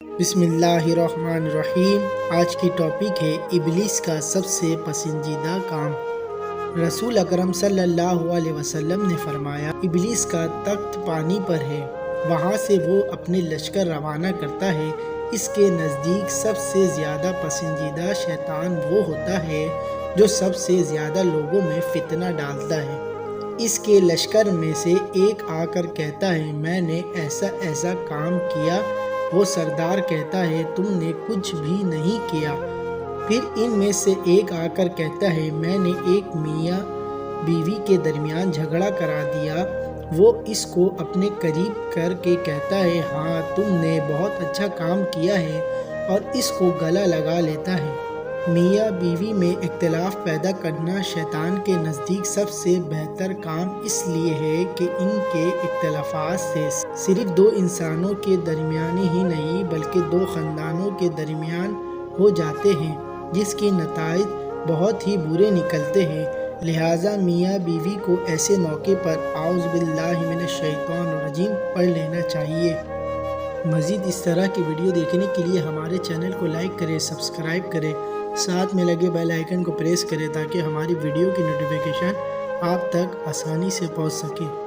बिस्मिल्लाहिर्रहमानिर्रहीम। आज की टॉपिक है इब्लीस का सबसे पसंदीदा काम। रसूल अकरम सल्लल्लाहु अलैहि वसल्लम ने फरमाया, इब्लीस का तख्त पानी पर है, वहाँ से वो अपने लश्कर रवाना करता है। इसके नज़दीक सबसे ज़्यादा पसंदीदा शैतान वो होता है जो सबसे ज़्यादा लोगों में फितना डालता है। इसके लश्कर में से एक आकर कहता है, मैंने ऐसा ऐसा काम किया। वो सरदार कहता है, तुमने कुछ भी नहीं किया। फिर इनमें से एक आकर कहता है, मैंने एक मियाँ बीवी के दरमियान झगड़ा करा दिया। वो इसको अपने करीब करके कहता है, हाँ तुमने बहुत अच्छा काम किया है, और इसको गला लगा लेता है। मियाँ बीवी में इख्तिलाफ पैदा करना शैतान के नज़दीक सबसे बेहतर काम इसलिए है कि इनके इख्तिलाफात से सिर्फ दो इंसानों के दरमियान ही नहीं बल्कि दो ख़ानदानों के दरमियान हो जाते हैं, जिसके नताइज बहुत ही बुरे निकलते हैं। लिहाजा मियाँ बीवी को ऐसे मौके पर आउज़ बिल्लाहि मिनश शैतानिर रजीम पढ़ लेना चाहिए। मज़ीद इस तरह की वीडियो देखने के लिए हमारे चैनल को लाइक करें, सब्सक्राइब करें, साथ में लगे बेल आइकन को प्रेस करें ताकि हमारी वीडियो की नोटिफिकेशन आप तक आसानी से पहुंच सके।